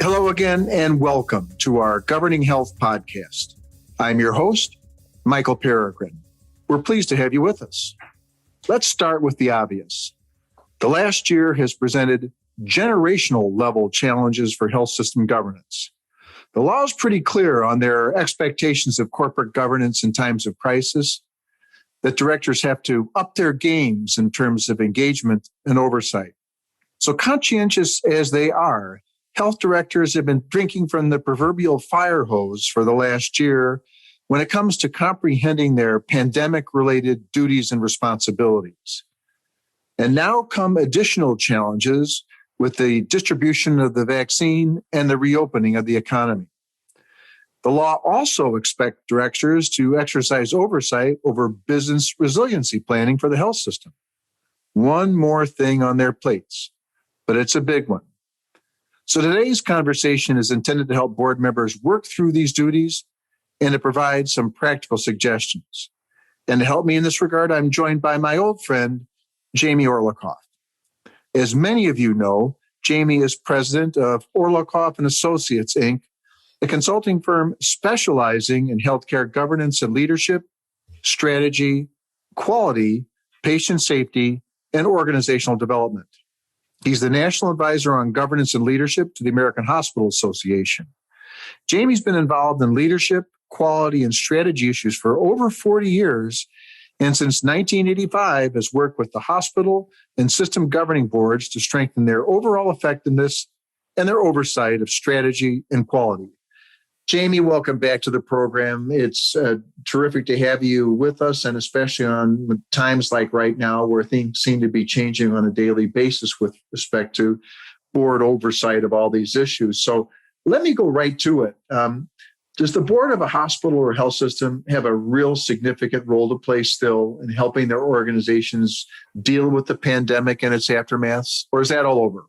Hello again, and welcome to our Governing Health podcast. I'm your host, Michael Peregrine. We're pleased to have you with us. Let's start with the obvious. The last year has presented generational level challenges for health system governance. The law is pretty clear on their expectations of corporate governance in times of crisis, that directors have to up their games in terms of engagement and oversight. So conscientious as they are, health directors have been drinking from the proverbial fire hose for the last year when it comes to comprehending their pandemic-related duties and responsibilities. And now come additional challenges with the distribution of the vaccine and the reopening of the economy. The law also expects directors to exercise oversight over business resiliency planning for the health system. One more thing on their plates, but it's a big one. So today's conversation is intended to help board members work through these duties and to provide some practical suggestions. And to help me in this regard, I'm joined by my old friend, Jamie Orlikoff. As many of you know, Jamie is president of Orlikoff and Associates, Inc., a consulting firm specializing in healthcare governance and leadership, strategy, quality, patient safety, and organizational development. He's the national advisor on governance and leadership to the American Hospital Association. Jamie's been involved in leadership, quality, and strategy issues for over 40 years, and since 1985 has worked with the hospital and system governing boards to strengthen their overall effectiveness and their oversight of strategy and quality. Jamie, welcome back to the program. It's terrific to have you with us, and especially on times like right now where things seem to be changing on a daily basis with respect to board oversight of all these issues. So let me go right to it. Does the board of a hospital or health system have a real significant role to play still in helping their organizations deal with the pandemic and its aftermaths, or is that all over?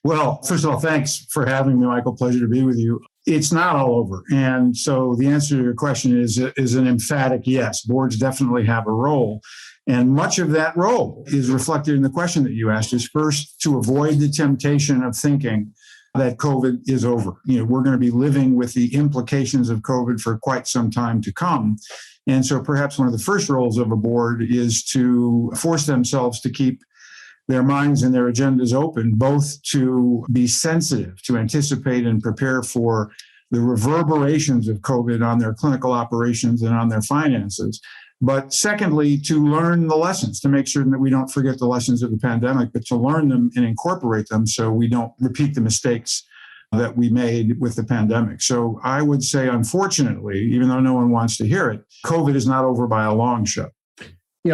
Well, first of all, thanks for having me, Michael. Pleasure to be with you. It's not all over. And so the answer to your question is an emphatic yes. Boards definitely have a role. And much of that role is reflected in the question that you asked, is first to avoid the temptation of thinking that COVID is over. We're going to be living with the implications of COVID for quite some time to come. And so perhaps one of the first roles of a board is to force themselves to keep their minds and their agendas open, both to be sensitive, to anticipate and prepare for the reverberations of COVID on their clinical operations and on their finances. But secondly, to learn the lessons, to make sure that we don't forget the lessons of the pandemic, but to learn them and incorporate them so we don't repeat the mistakes that we made with the pandemic. So I would say, unfortunately, even though no one wants to hear it, COVID is not over by a long shot.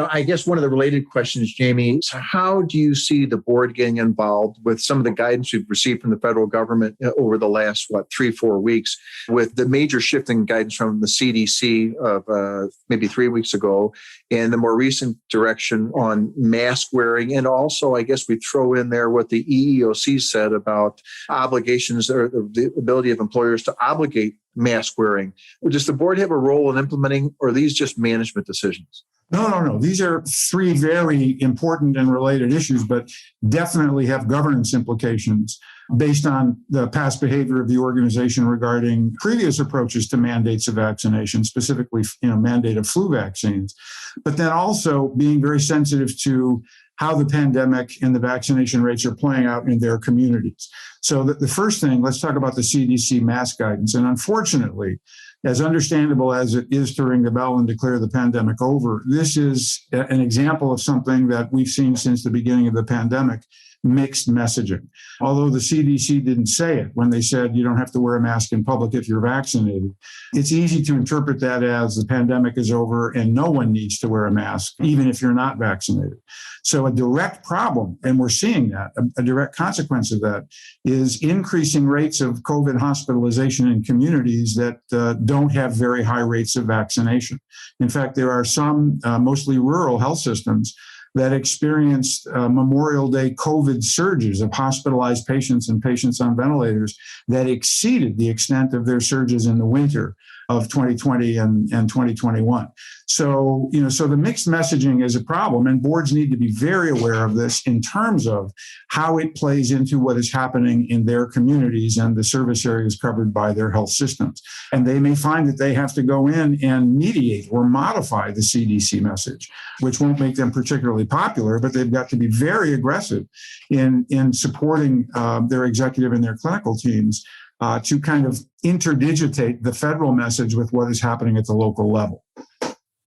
I guess one of the related questions, Jamie, is how do you see the board getting involved with some of the guidance we've received from the federal government over the last, 3-4 weeks, with the major shift in guidance from the CDC of maybe 3 weeks ago, and the more recent direction on mask wearing. And also, I guess we throw in there what the EEOC said about obligations or the ability of employers to obligate mask wearing. Does the board have a role in implementing, or are these just management decisions? No. These are three very important and related issues, but definitely have governance implications based on the past behavior of the organization regarding previous approaches to mandates of vaccination, specifically, mandate of flu vaccines, but then also being very sensitive to how the pandemic and the vaccination rates are playing out in their communities. So the first thing, let's talk about the CDC Mass Guidance. And unfortunately, as understandable as it is to ring the bell and declare the pandemic over, this is an example of something that we've seen since the beginning of the pandemic, mixed messaging. Although the CDC didn't say it when they said you don't have to wear a mask in public if you're vaccinated, it's easy to interpret that as the pandemic is over and no one needs to wear a mask, even if you're not vaccinated. So a direct problem, and we're seeing that, a direct consequence of that is increasing rates of COVID hospitalization in communities that don't have very high rates of vaccination. In fact, there are some mostly rural health systems that experienced Memorial Day COVID surges of hospitalized patients and patients on ventilators that exceeded the extent of their surges in the winter of 2020 and 2021. So, so the mixed messaging is a problem, and boards need to be very aware of this in terms of how it plays into what is happening in their communities and the service areas covered by their health systems. And they may find that they have to go in and mediate or modify the CDC message, which won't make them particularly popular, but they've got to be very aggressive in supporting their executive and their clinical teams to kind of interdigitate the federal message with what is happening at the local level.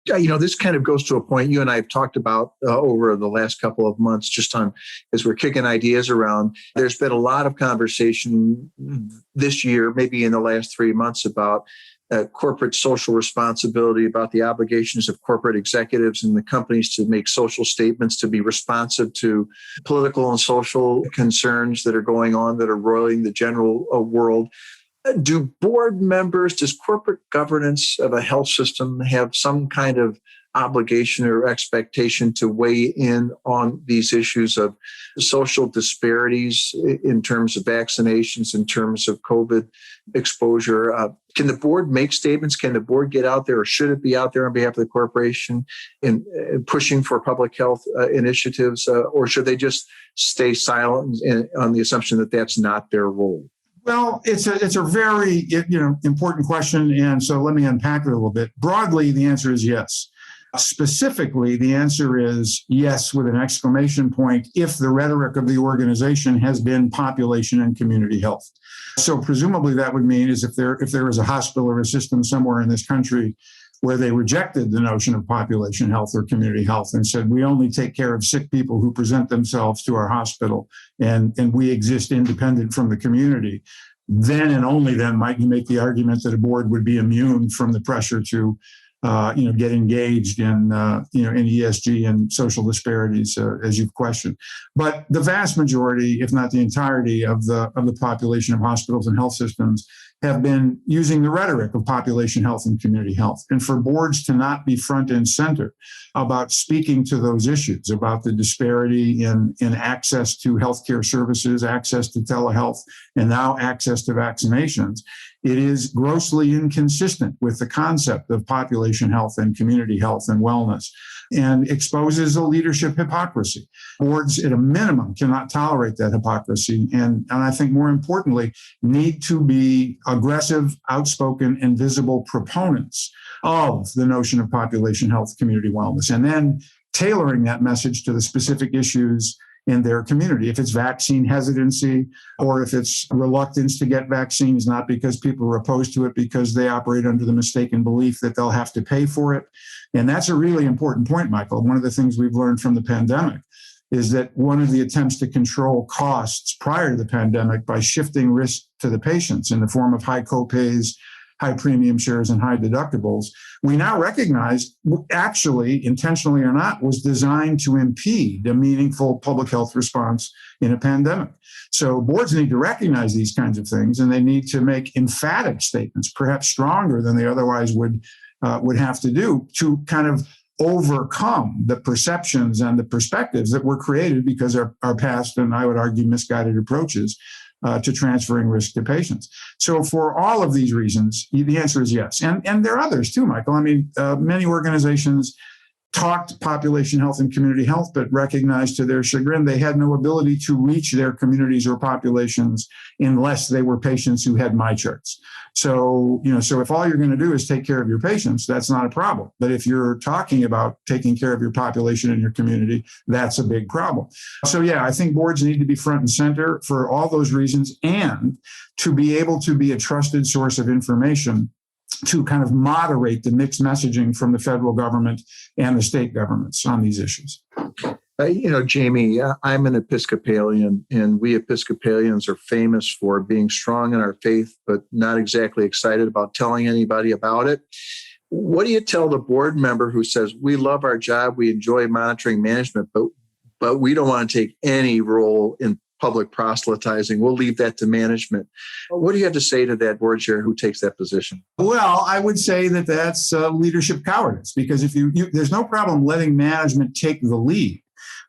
This kind of goes to a point you and I have talked about over the last couple of months, just on as we're kicking ideas around. There's been a lot of conversation this year, maybe in the last 3 months, about corporate social responsibility, about the obligations of corporate executives and the companies to make social statements, to be responsive to political and social concerns that are going on, that are roiling the general world. Do board members, does corporate governance of a health system have some kind of obligation or expectation to weigh in on these issues of social disparities in terms of vaccinations, in terms of COVID exposure? Can the board make statements? Can the board get out there, or should it be out there on behalf of the corporation in pushing for public health initiatives, or should they just stay silent on the assumption that that's not their role? Well, it's a very important question, and so let me unpack it a little bit. Broadly, the answer is yes. Specifically, the answer is yes with an exclamation point if the rhetoric of the organization has been population and community health. So presumably that would mean is if there is a hospital or a system somewhere in this country where they rejected the notion of population health or community health and said, we only take care of sick people who present themselves to our hospital and we exist independent from the community, then and only then might you make the argument that a board would be immune from the pressure to get engaged in ESG and social disparities, as you've questioned. But the vast majority, if not the entirety, of the population of hospitals and health systems have been using the rhetoric of population health and community health. And for boards to not be front and center about speaking to those issues, about the disparity in access to healthcare services, access to telehealth, and now access to vaccinations, it is grossly inconsistent with the concept of population health and community health and wellness, and exposes a leadership hypocrisy. Boards, at a minimum, cannot tolerate that hypocrisy, and I think more importantly, need to be aggressive, outspoken, and visible proponents of the notion of population health, community wellness, and then tailoring that message to the specific issues in their community. If it's vaccine hesitancy, or if it's reluctance to get vaccines, not because people are opposed to it, because they operate under the mistaken belief that they'll have to pay for it. And that's a really important point, Michael. One of the things we've learned from the pandemic is that one of the attempts to control costs prior to the pandemic by shifting risk to the patients in the form of high copays, high premium shares, and high deductibles, we now recognize, actually, intentionally or not, was designed to impede a meaningful public health response in a pandemic. So boards need to recognize these kinds of things, and they need to make emphatic statements, perhaps stronger than they otherwise would have to do, to kind of overcome the perceptions and the perspectives that were created because our past, and I would argue, misguided approaches to transferring risk to patients. So for all of these reasons, the answer is yes. And there are others too, Michael. I mean, many organizations talked population health and community health, but recognized to their chagrin they had no ability to reach their communities or populations unless they were patients who had my charts. So if all you're going to do is take care of your patients, that's not a problem. But if you're talking about taking care of your population and your community, that's a big problem. So yeah, I think boards need to be front and center for all those reasons, and to be able to be a trusted source of information to kind of moderate the mixed messaging from the federal government and the state governments on these issues. Jamie, I'm an Episcopalian, and we Episcopalians are famous for being strong in our faith, but not exactly excited about telling anybody about it. What do you tell the board member who says, we love our job, we enjoy monitoring management, but we don't want to take any role in public proselytizing? We'll leave that to management. What do you have to say to that board chair who takes that position? Well, I would say that that's leadership cowardice, because if you there's no problem letting management take the lead.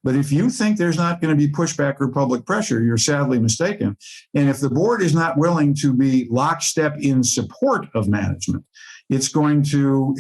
But if you think there's not going to be pushback or public pressure, you're sadly mistaken. And if the board is not willing to be lockstep in support of management it's going to,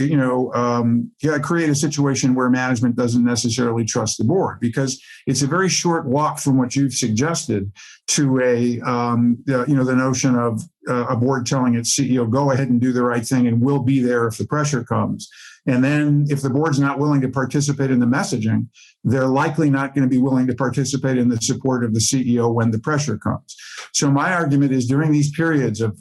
create a situation where management doesn't necessarily trust the board, because it's a very short walk from what you've suggested to the notion of a board telling its CEO, go ahead and do the right thing and we'll be there if the pressure comes. And then if the board's not willing to participate in the messaging, they're likely not going to be willing to participate in the support of the CEO when the pressure comes. So my argument is during these periods of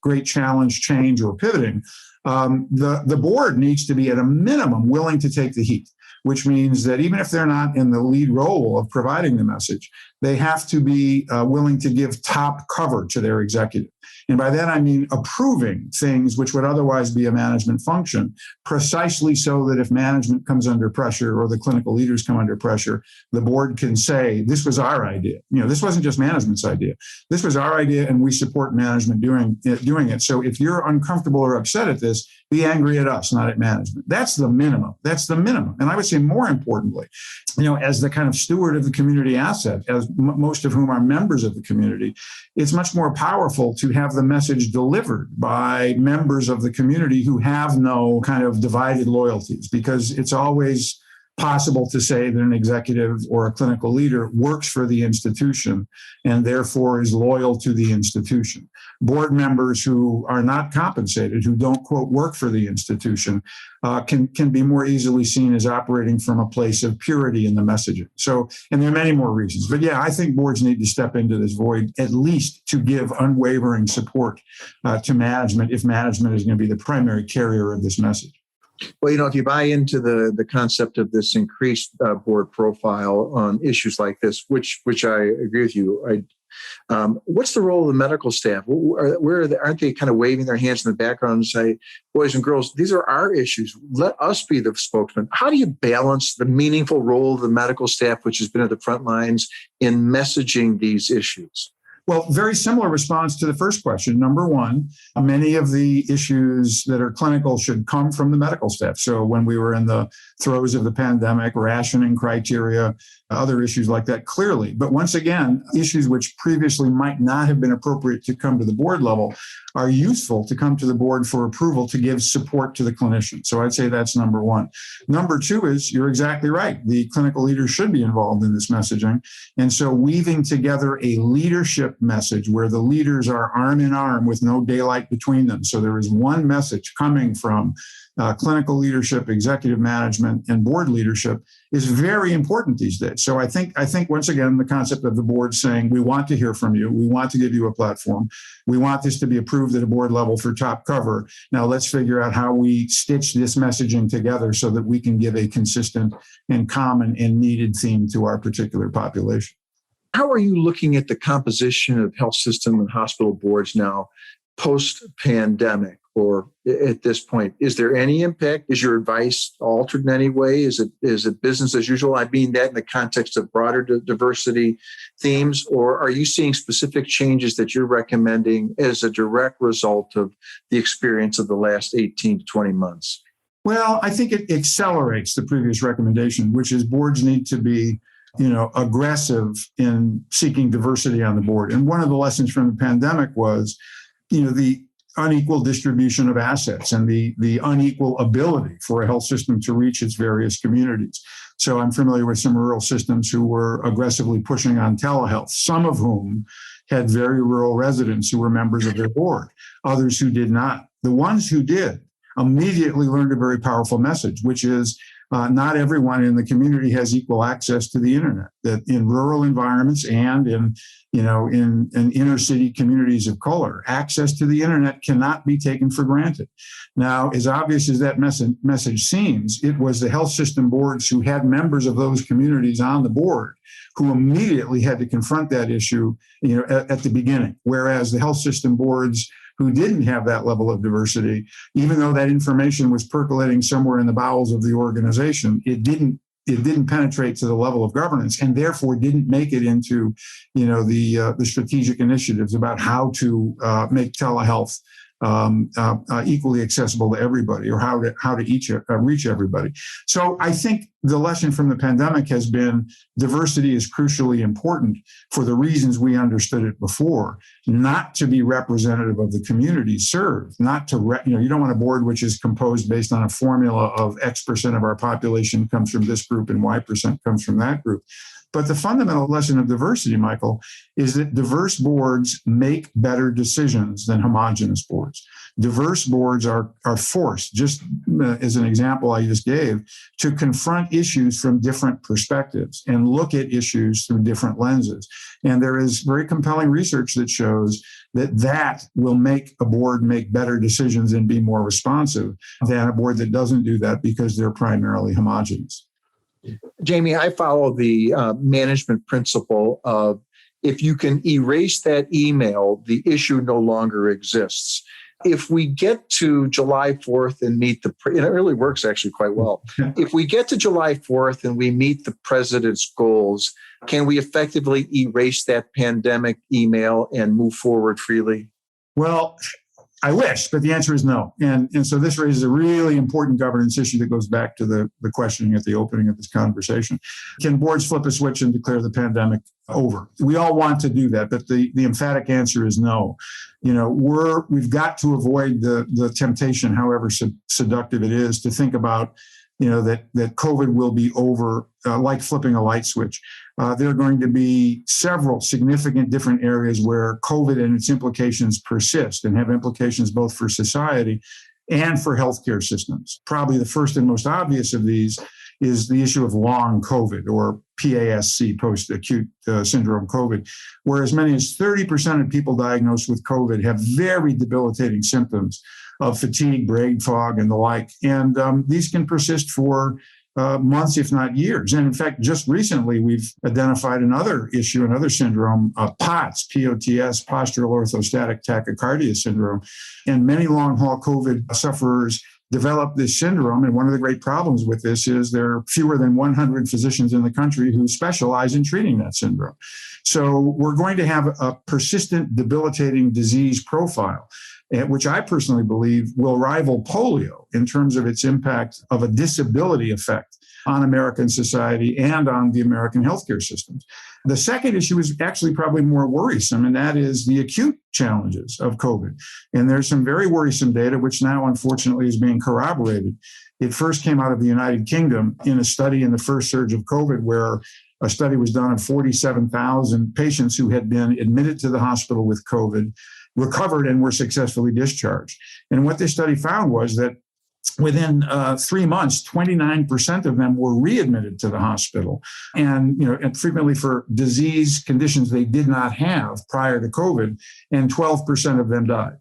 great challenge, change, or pivoting, the board needs to be at a minimum willing to take the heat, which means that even if they're not in the lead role of providing the message, they have to be willing to give top cover to their executive. And by that, I mean approving things which would otherwise be a management function, precisely so that if management comes under pressure or the clinical leaders come under pressure, the board can say, this was our idea. This wasn't just management's idea. This was our idea, and we support management doing it. So if you're uncomfortable or upset at this, be angry at us, not at management. That's the minimum. That's the minimum. And I would say more importantly, as the kind of steward of the community asset, as most of whom are members of the community, it's much more powerful to have the message delivered by members of the community who have no kind of divided loyalties, because it's always possible to say that an executive or a clinical leader works for the institution and therefore is loyal to the institution. Board members who are not compensated, who don't, quote, work for the institution, can be more easily seen as operating from a place of purity in the messaging. So, and there are many more reasons. But yeah, I think boards need to step into this void, at least to give unwavering support to management if management is going to be the primary carrier of this message. Well, if you buy into the concept of this increased board profile on issues like this, which I agree with you, what's the role of the medical staff? Aren't they kind of waving their hands in the background and say, boys and girls, these are our issues. Let us be the spokesman. How do you balance the meaningful role of the medical staff, which has been at the front lines, in messaging these issues? Well, very similar response to the first question. Number one, many of the issues that are clinical should come from the medical staff. So when we were in the throes of the pandemic, rationing criteria, other issues like that, clearly. But once again, issues which previously might not have been appropriate to come to the board level are useful to come to the board for approval to give support to the clinician. So I'd say that's number one. Number two is, you're exactly right. The clinical leaders should be involved in this messaging. And so weaving together a leadership message where the leaders are arm in arm with no daylight between them. So there is one message coming from clinical leadership, executive management, and board leadership is very important these days. So I think once again, the concept of the board saying, we want to hear from you. We want to give you a platform. We want this to be approved at a board level for top cover. Now let's figure out how we stitch this messaging together so that we can give a consistent and common and needed theme to our particular population. How are you looking at the composition of health system and hospital boards now, post-pandemic, or at this point? Is there any impact? Is your advice altered in any way? Is it business as usual? I mean that in the context of broader diversity themes, or are you seeing specific changes that you're recommending as a direct result of the experience of the last 18 to 20 months? Well, I think it accelerates the previous recommendation, which is boards need to be aggressive in seeking diversity on the board. And one of the lessons from the pandemic was, the unequal distribution of assets and the unequal ability for a health system to reach its various communities. So I'm familiar with some rural systems who were aggressively pushing on telehealth, some of whom had very rural residents who were members of their board, others who did not. The ones who did immediately learned a very powerful message, which is not everyone in the community has equal access to the internet. That in rural environments and in inner city communities of color, access to the internet cannot be taken for granted. Now, as obvious as that message seems, it was the health system boards who had members of those communities on the board who immediately had to confront that issue, at the beginning. Whereas the health system boards who didn't have that level of diversity, even though that information was percolating somewhere in the bowels of the organization, it didn't penetrate to the level of governance, and therefore didn't make it into, the strategic initiatives about how to make telehealth equally accessible to everybody, or how to reach everybody. So I think the lesson from the pandemic has been diversity is crucially important for the reasons we understood it before, not to be representative of the community served, not to, you don't want a board which is composed based on a formula of X% of our population comes from this group and Y% comes from that group. But the fundamental lesson of diversity, Michael, is that diverse boards make better decisions than homogeneous boards. Diverse boards are forced, just as an example I just gave, to confront issues from different perspectives and look at issues through different lenses. And there is very compelling research that shows that will make a board make better decisions and be more responsive than a board that doesn't do that because they're primarily homogeneous. Jamie, I follow the management principle of if you can erase that email, the issue no longer exists. If we get to July 4th and meet and it really works actually quite well. If we get to July 4th and we meet the president's goals, can we effectively erase that pandemic email and move forward freely? Well, I wish, but the answer is no. And so this raises a really important governance issue that goes back to the questioning at the opening of this conversation. Can boards flip a switch and declare the pandemic over? We all want to do that, but the emphatic answer is no. We've got to avoid the temptation, however seductive it is, to think about that COVID will be over like flipping a light switch. There are going to be several significant different areas where COVID and its implications persist and have implications both for society and for healthcare systems. Probably the first and most obvious of these is the issue of long COVID, or PASC, post-acute syndrome COVID, where as many as 30% of people diagnosed with COVID have very debilitating symptoms of fatigue, brain fog, and the like. And these can persist for months, if not years. And in fact, just recently, we've identified another issue, another syndrome, POTS, P-O-T-S, postural orthostatic tachycardia syndrome. And many long-haul COVID sufferers develop this syndrome. And one of the great problems with this is there are fewer than 100 physicians in the country who specialize in treating that syndrome. So we're going to have a persistent, debilitating disease profile, which I personally believe will rival polio in terms of its impact of a disability effect on American society and on the American healthcare systems. The second issue is actually probably more worrisome, and that is the acute challenges of COVID. And there's some very worrisome data, which now unfortunately is being corroborated. It first came out of the United Kingdom in a study in the first surge of COVID, where a study was done on 47,000 patients who had been admitted to the hospital with COVID, recovered, and were successfully discharged. And what this study found was that within 3 months, 29% of them were readmitted to the hospital, and frequently for disease conditions they did not have prior to COVID, and 12% of them died.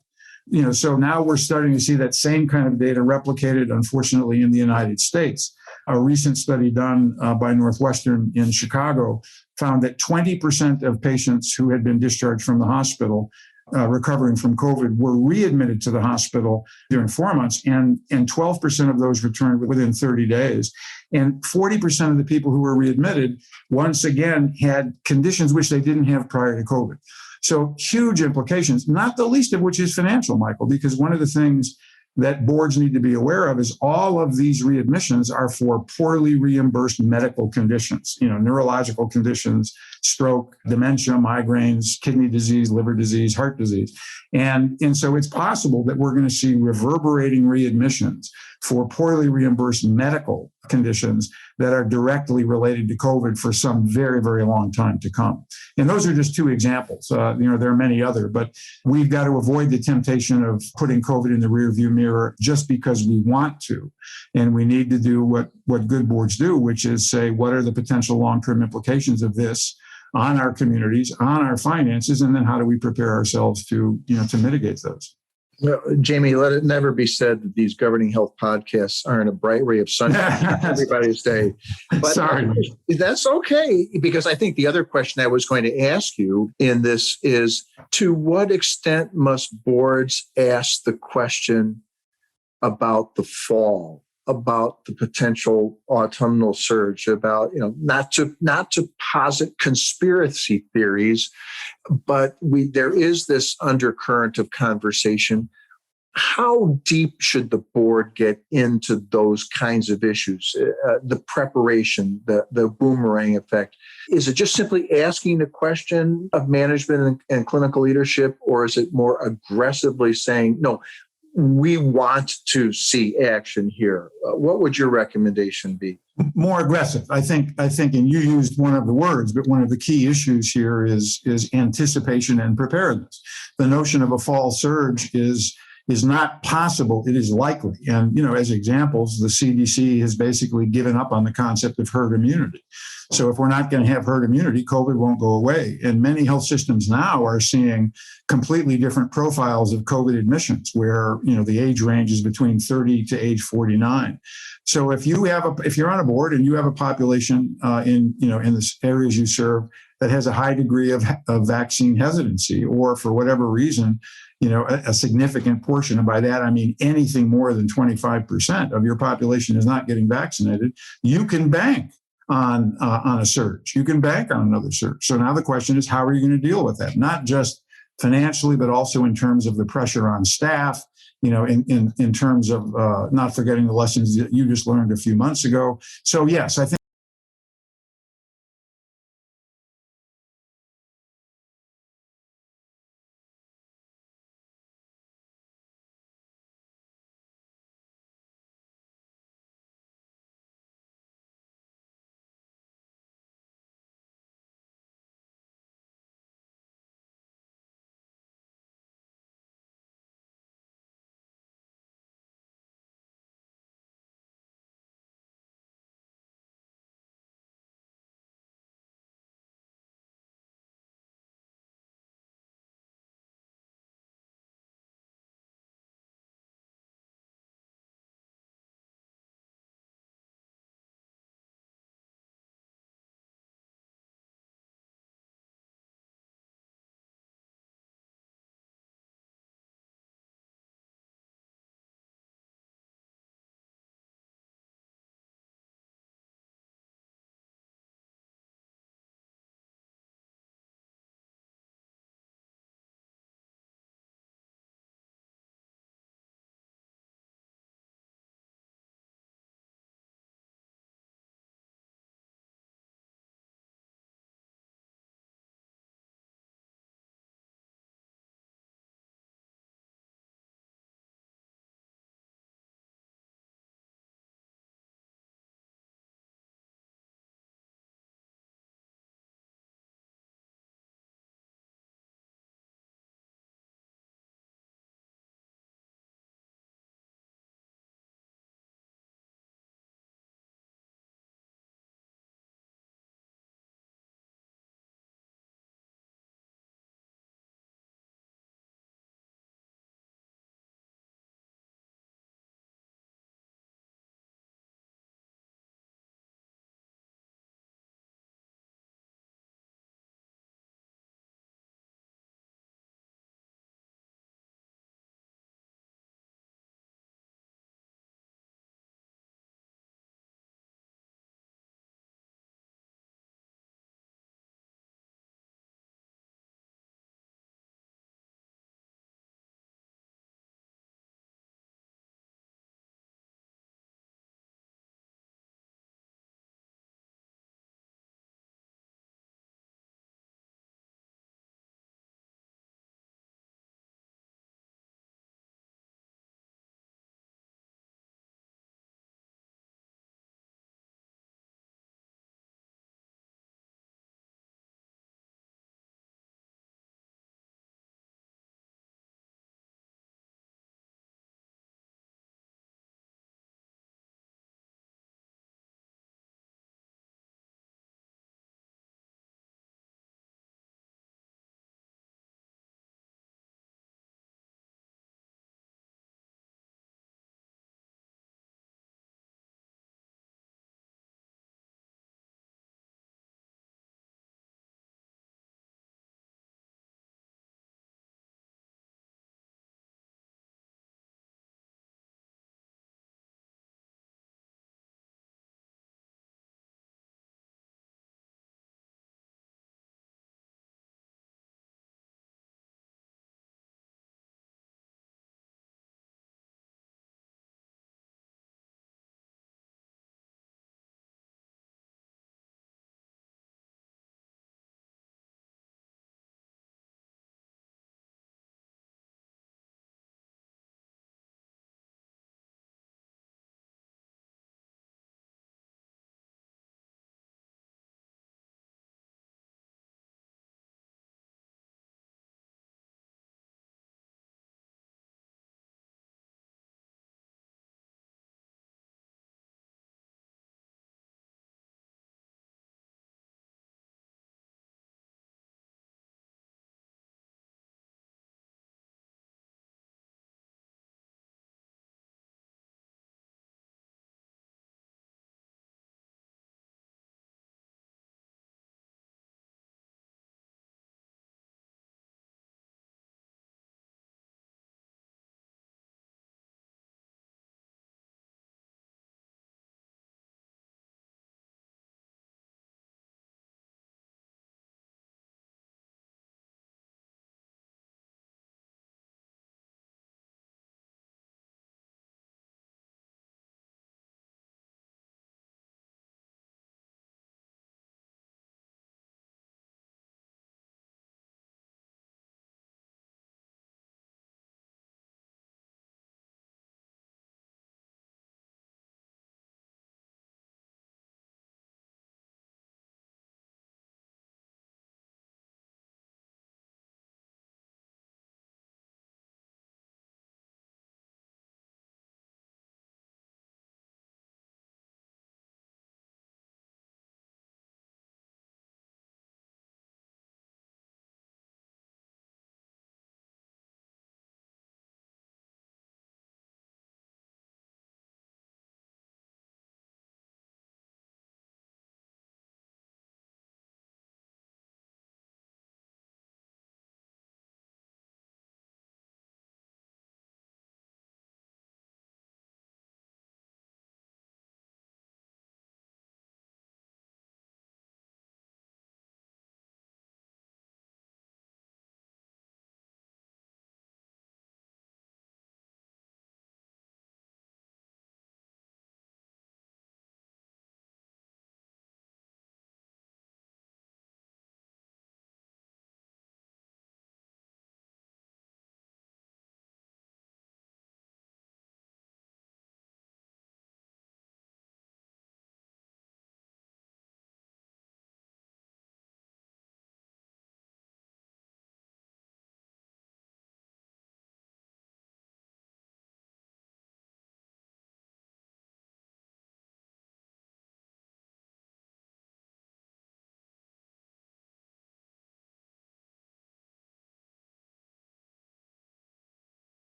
So now we're starting to see that same kind of data replicated, unfortunately, in the United States. A recent study done by Northwestern in Chicago found that 20% of patients who had been discharged from the hospital recovering from COVID were readmitted to the hospital during 4 months, and 12% of those returned within 30 days. And 40% of the people who were readmitted, once again, had conditions which they didn't have prior to COVID. So huge implications, not the least of which is financial, Michael, because one of the things that boards need to be aware of is all of these readmissions are for poorly reimbursed medical conditions, neurological conditions, stroke, dementia, migraines, kidney disease, liver disease, heart disease. And so it's possible that we're going to see reverberating readmissions for poorly reimbursed medical conditions that are directly related to COVID for some very, very long time to come. And those are just two examples. There are many other, but we've got to avoid the temptation of putting COVID in the rearview mirror just because we want to. And we need to do what good boards do, which is say, what are the potential long-term implications of this on our communities, on our finances, and then how do we prepare ourselves to mitigate those? Well, Jamie, let it never be said that these governing health podcasts aren't a bright ray of sunshine everybody's day. But sorry, that's okay, because I think the other question I was going to ask you in this is, to what extent must boards ask the question about the fall, about the potential autumnal surge, about, not to posit conspiracy theories, but there is this undercurrent of conversation. How deep should the board get into those kinds of issues? The preparation, the boomerang effect. Is it just simply asking a question of management and clinical leadership, or is it more aggressively saying, no, we want to see action here? What would your recommendation be? More aggressive. I think, and you used one of the words, but one of the key issues here is anticipation and preparedness. The notion of a fall surge is not possible. It is likely. And, as examples, the CDC has basically given up on the concept of herd immunity. So if we're not going to have herd immunity, COVID won't go away. And many health systems now are seeing completely different profiles of COVID admissions, where, the age range is between 30 to age 49. So if you're on a board and you have a population in the areas you serve that has a high degree of vaccine hesitancy, or for whatever reason, a significant portion, and by that I mean anything more than 25% of your population is not getting vaccinated, you can bank on a surge. You can bank on another surge. So now the question is, how are you going to deal with that? Not just financially, but also in terms of the pressure on staff, in terms of not forgetting the lessons that you just learned a few months ago. So yes, I think